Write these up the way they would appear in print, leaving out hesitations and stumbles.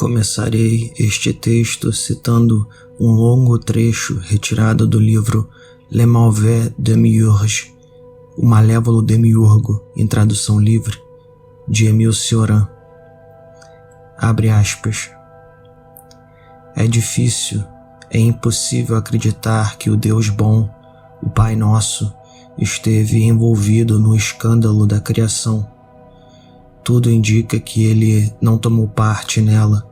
Começarei este texto citando um longo trecho retirado do livro Le Mauvais Demiurge, O Malévolo Demiurgo, em tradução livre, de Émile Cioran. Abre aspas. É difícil, é impossível acreditar que o Deus bom, o Pai Nosso, esteve envolvido no escândalo da criação. Tudo indica que ele não tomou parte nela,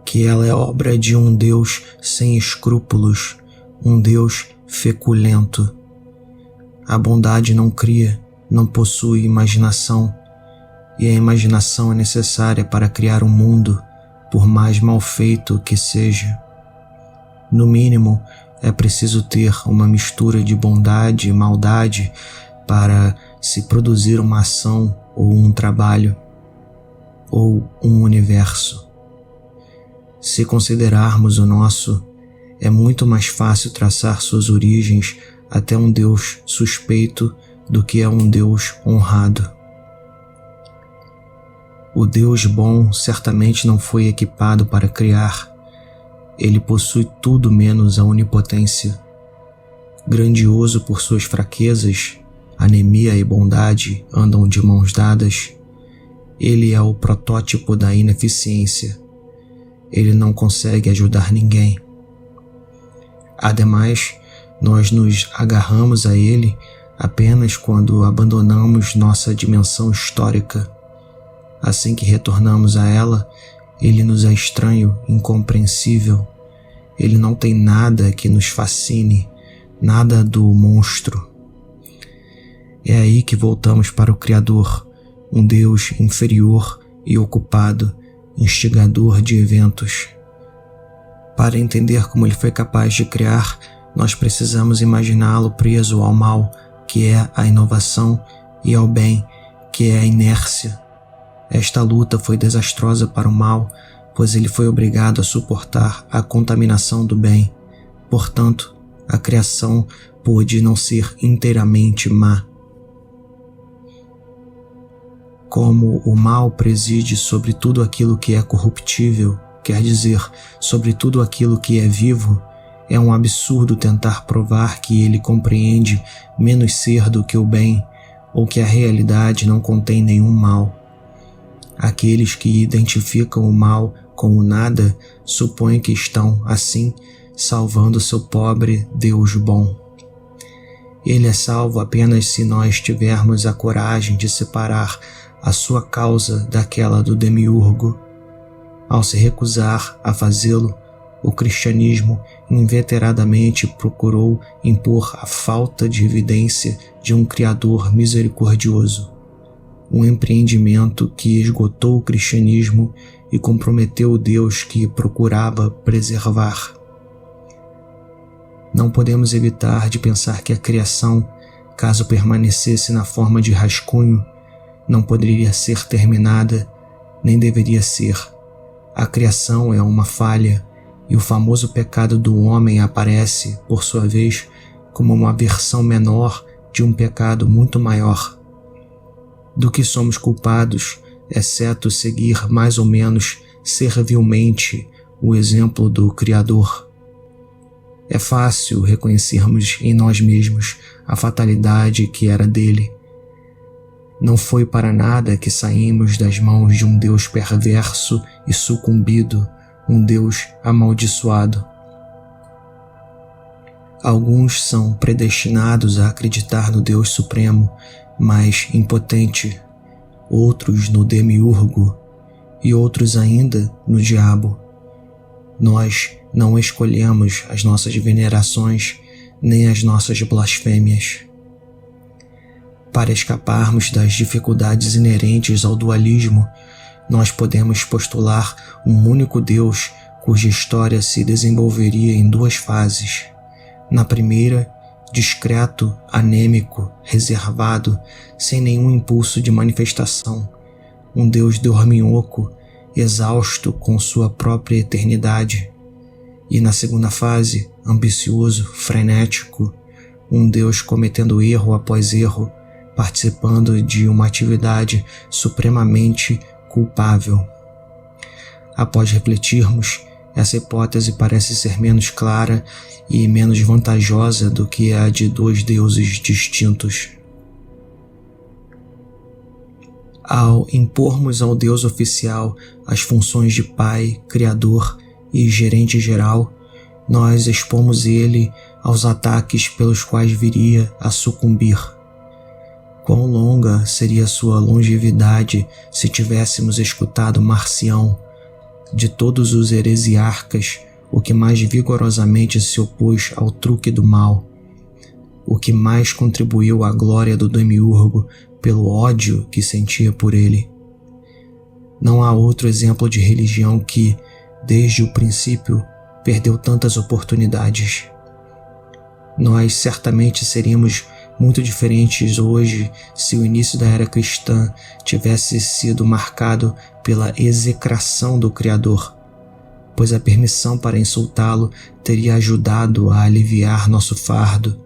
que ela é obra de um Deus sem escrúpulos, um Deus feculento. A bondade não cria, não possui imaginação, e a imaginação é necessária para criar um mundo, por mais mal feito que seja. No mínimo, é preciso ter uma mistura de bondade e maldade para se produzir uma ação ou um trabalho, ou um universo. Se considerarmos o nosso, é muito mais fácil traçar suas origens até um Deus suspeito do que a um Deus honrado. O Deus bom certamente não foi equipado para criar. Ele possui tudo menos a onipotência. Grandioso por suas fraquezas, anemia e bondade andam de mãos dadas. Ele é o protótipo da ineficiência. Ele não consegue ajudar ninguém. Ademais, nós nos agarramos a ele apenas quando abandonamos nossa dimensão histórica. Assim que retornamos a ela, ele nos é estranho, incompreensível. Ele não tem nada que nos fascine, nada do monstro. É aí que voltamos para o Criador, um Deus inferior e ocupado, instigador de eventos. Para entender como ele foi capaz de criar, nós precisamos imaginá-lo preso ao mal, que é a inovação, e ao bem, que é a inércia. Esta luta foi desastrosa para o mal, pois ele foi obrigado a suportar a contaminação do bem. Portanto, a criação pôde não ser inteiramente má. Como o mal preside sobre tudo aquilo que é corruptível, quer dizer, sobre tudo aquilo que é vivo, é um absurdo tentar provar que ele compreende menos ser do que o bem, ou que a realidade não contém nenhum mal. Aqueles que identificam o mal com o nada supõem que estão, assim, salvando seu pobre Deus bom. Ele é salvo apenas se nós tivermos a coragem de separar a sua causa daquela do demiurgo. Ao se recusar a fazê-lo, o cristianismo inveteradamente procurou impor a falta de evidência de um Criador misericordioso. Um empreendimento que esgotou o cristianismo e comprometeu o Deus que procurava preservar. Não podemos evitar de pensar que a criação, caso permanecesse na forma de rascunho, não poderia ser terminada, nem deveria ser. A criação é uma falha, e o famoso pecado do homem aparece, por sua vez, como uma versão menor de um pecado muito maior. Do que somos culpados, exceto seguir mais ou menos servilmente o exemplo do Criador. É fácil reconhecermos em nós mesmos a fatalidade que era dele. Não foi para nada que saímos das mãos de um Deus perverso e sucumbido, um Deus amaldiçoado. Alguns são predestinados a acreditar no Deus Supremo, mas impotente, outros no demiurgo e outros ainda no diabo. Nós não escolhemos as nossas venerações nem as nossas blasfêmias. Para escaparmos das dificuldades inerentes ao dualismo, nós podemos postular um único Deus cuja história se desenvolveria em duas fases. Na primeira, discreto, anêmico, reservado, sem nenhum impulso de manifestação, um Deus dorminhoco, exausto com sua própria eternidade. E na segunda fase, ambicioso, frenético, um Deus cometendo erro após erro, participando de uma atividade supremamente culpável. após refletirmos, essa hipótese parece ser menos clara e menos vantajosa do que a de dois deuses distintos. Ao impormos ao Deus oficial as funções de Pai, Criador e Gerente geral, nós expomos ele aos ataques pelos quais viria a sucumbir. Quão longa seria sua longevidade se tivéssemos escutado Marcião, de todos os heresiarcas, o que mais vigorosamente se opôs ao truque do mal, o que mais contribuiu à glória do Demiurgo pelo ódio que sentia por ele. Não há outro exemplo de religião que, desde o princípio, perdeu tantas oportunidades. Nós certamente seríamos muito diferentes hoje se o início da era cristã tivesse sido marcado pela execração do Criador, pois a permissão para insultá-lo teria ajudado a aliviar nosso fardo,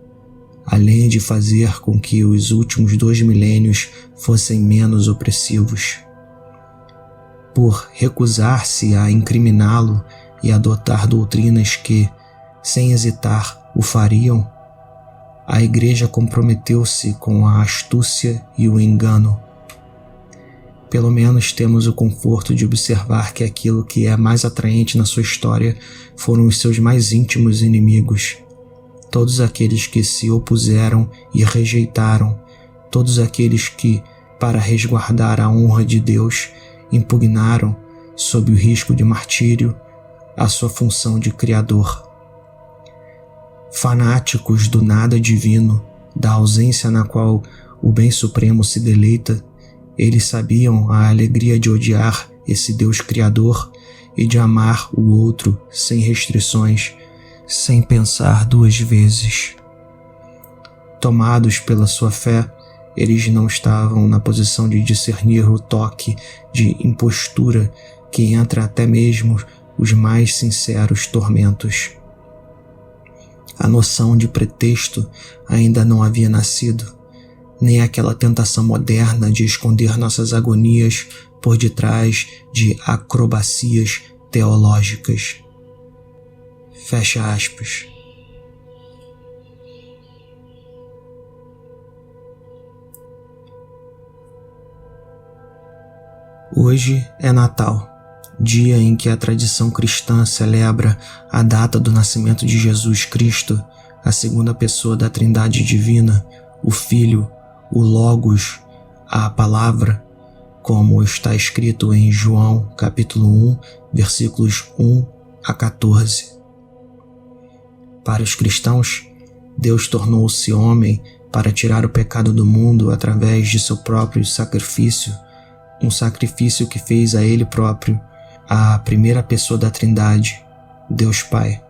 além de fazer com que os últimos 2 milênios fossem menos opressivos. Por recusar-se a incriminá-lo e adotar doutrinas que, sem hesitar, o fariam, a Igreja comprometeu-se com a astúcia e o engano. Pelo menos temos o conforto de observar que aquilo que é mais atraente na sua história foram os seus mais íntimos inimigos, todos aqueles que se opuseram e rejeitaram, todos aqueles que, para resguardar a honra de Deus, impugnaram, sob o risco de martírio, a sua função de Criador. Fanáticos do nada divino, da ausência na qual o bem supremo se deleita, eles sabiam a alegria de odiar esse Deus Criador e de amar o outro sem restrições, sem pensar 2 vezes. Tomados pela sua fé, eles não estavam na posição de discernir o toque de impostura que entra até mesmo os mais sinceros tormentos. A noção de pretexto ainda não havia nascido, nem aquela tentação moderna de esconder nossas agonias por detrás de acrobacias teológicas. Fecha aspas. Hoje é Natal, dia em que a tradição cristã celebra a data do nascimento de Jesus Cristo, a segunda pessoa da Trindade Divina, o Filho, o Logos, a Palavra, como está escrito em João, capítulo 1, versículos 1 a 14. Para os cristãos, Deus tornou-se homem para tirar o pecado do mundo através de seu próprio sacrifício, um sacrifício que fez a Ele próprio, a primeira pessoa da Trindade, Deus Pai.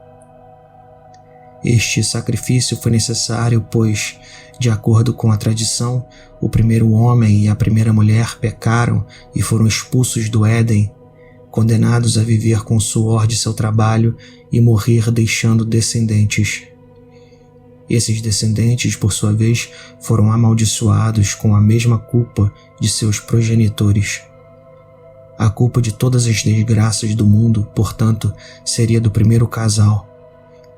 Este sacrifício foi necessário, pois, de acordo com a tradição, o primeiro homem e a primeira mulher pecaram e foram expulsos do Éden, condenados a viver com o suor de seu trabalho e morrer deixando descendentes. Esses descendentes, por sua vez, foram amaldiçoados com a mesma culpa de seus progenitores. A culpa de todas as desgraças do mundo, portanto, seria do primeiro casal.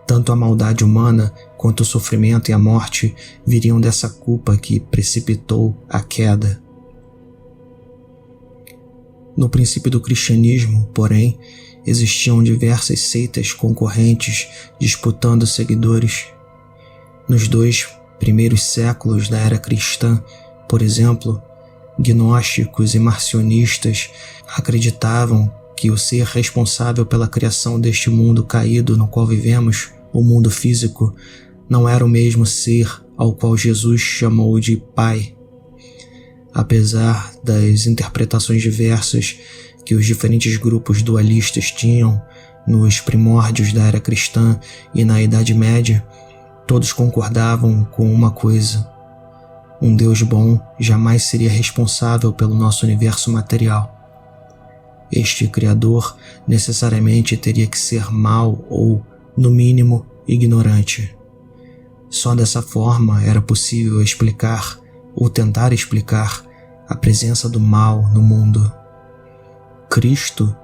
Tanto a maldade humana quanto o sofrimento e a morte viriam dessa culpa que precipitou a queda. No princípio do cristianismo, porém, existiam diversas seitas concorrentes disputando seguidores. Nos 2 primeiros séculos da era cristã, por exemplo, gnósticos e marcionistas acreditavam que o ser responsável pela criação deste mundo caído no qual vivemos, o mundo físico, não era o mesmo ser ao qual Jesus chamou de Pai. Apesar das interpretações diversas que os diferentes grupos dualistas tinham nos primórdios da era cristã e na Idade Média, todos concordavam com uma coisa: um Deus bom jamais seria responsável pelo nosso universo material. Este Criador necessariamente teria que ser mau ou, no mínimo, ignorante. Só dessa forma era possível explicar, ou tentar explicar, a presença do mal no mundo. Cristo,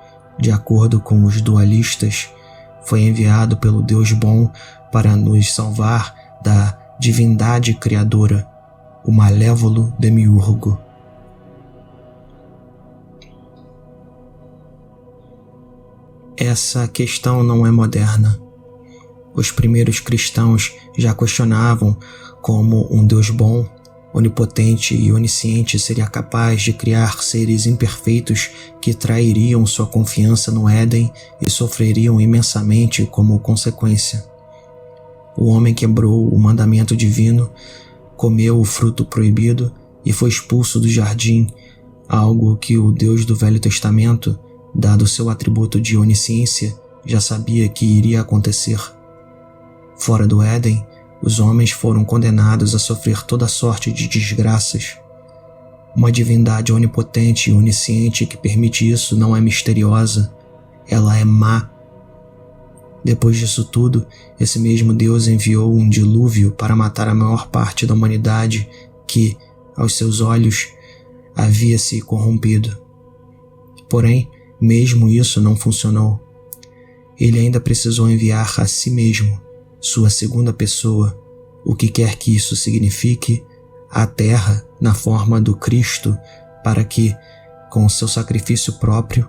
de acordo com os dualistas, foi enviado pelo Deus bom para nos salvar da divindade criadora, o malévolo demiurgo. Essa questão não é moderna. Os primeiros cristãos já questionavam como um Deus bom, onipotente e onisciente seria capaz de criar seres imperfeitos que trairiam sua confiança no Éden e sofreriam imensamente como consequência. O homem quebrou o mandamento divino, comeu o fruto proibido e foi expulso do jardim, algo que o Deus do Velho Testamento, dado seu atributo de onisciência, já sabia que iria acontecer. Fora do Éden, os homens foram condenados a sofrer toda sorte de desgraças. Uma divindade onipotente e onisciente que permite isso não é misteriosa, ela é má. Depois disso tudo, esse mesmo Deus enviou um dilúvio para matar a maior parte da humanidade que, aos seus olhos, havia se corrompido. Porém, mesmo isso não funcionou. Ele ainda precisou enviar a si mesmo, sua segunda pessoa, o que quer que isso signifique, à Terra na forma do Cristo, para que, com seu sacrifício próprio,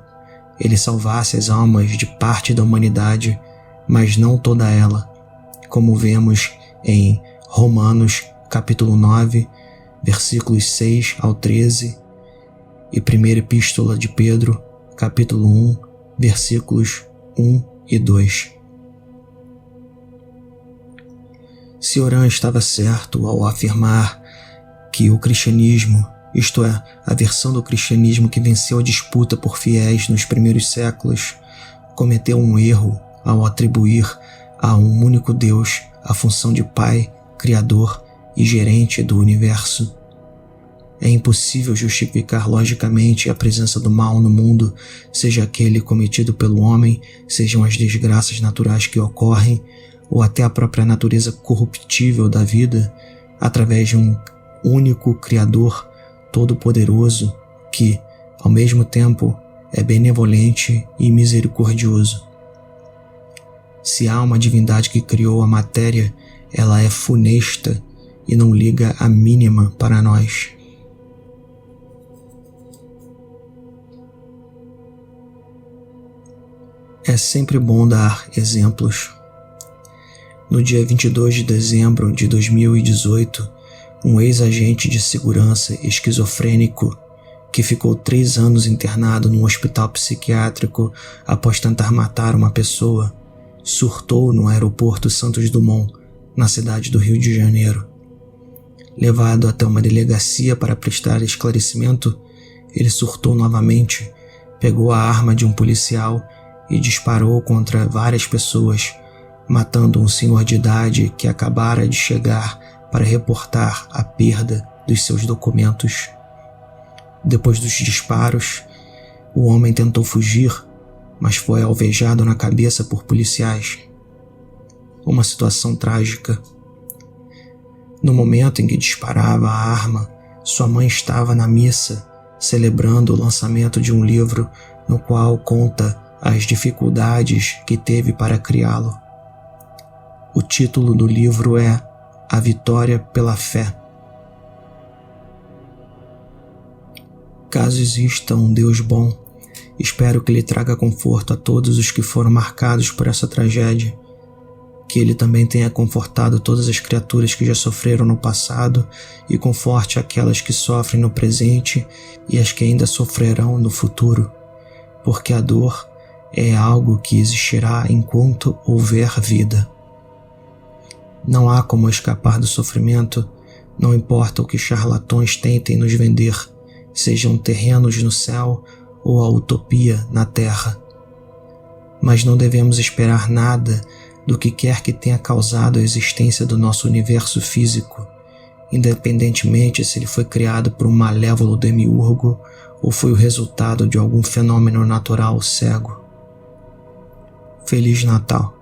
ele salvasse as almas de parte da humanidade, mas não toda ela, como vemos em Romanos capítulo 9, versículos 6 ao 13, e 1ª Epístola de Pedro, capítulo 1, versículos 1 e 2. Cioran estava certo ao afirmar que o cristianismo, isto é, a versão do cristianismo que venceu a disputa por fiéis nos primeiros séculos, cometeu um erro ao atribuir a um único Deus a função de Pai, Criador e Gerente do universo. É impossível justificar logicamente a presença do mal no mundo, seja aquele cometido pelo homem, sejam as desgraças naturais que ocorrem, ou até a própria natureza corruptível da vida, através de um único Criador todo-poderoso que, ao mesmo tempo, é benevolente e misericordioso. Se há uma divindade que criou a matéria, ela é funesta e não liga a mínima para nós. É sempre bom dar exemplos. No dia 22 de dezembro de 2018, um ex-agente de segurança esquizofrênico que ficou 3 anos internado num hospital psiquiátrico após tentar matar uma pessoa, surtou no aeroporto Santos Dumont, na cidade do Rio de Janeiro. Levado até uma delegacia para prestar esclarecimento, ele surtou novamente, pegou a arma de um policial e disparou contra várias pessoas, matando um senhor de idade que acabara de chegar para reportar a perda dos seus documentos. Depois dos disparos, o homem tentou fugir, mas foi alvejado na cabeça por policiais. Uma situação trágica. No momento em que disparava a arma, sua mãe estava na missa, celebrando o lançamento de um livro no qual conta as dificuldades que teve para criá-lo. O título do livro é A Vitória pela Fé. Caso exista um Deus bom, espero que Ele traga conforto a todos os que foram marcados por essa tragédia, que Ele também tenha confortado todas as criaturas que já sofreram no passado e conforte aquelas que sofrem no presente e as que ainda sofrerão no futuro, porque a dor é algo que existirá enquanto houver vida. Não há como escapar do sofrimento, não importa o que charlatões tentem nos vender, sejam terrenos no céu ou a utopia na terra. Mas não devemos esperar nada do que quer que tenha causado a existência do nosso universo físico, independentemente se ele foi criado por um malévolo demiurgo ou foi o resultado de algum fenômeno natural cego. Feliz Natal!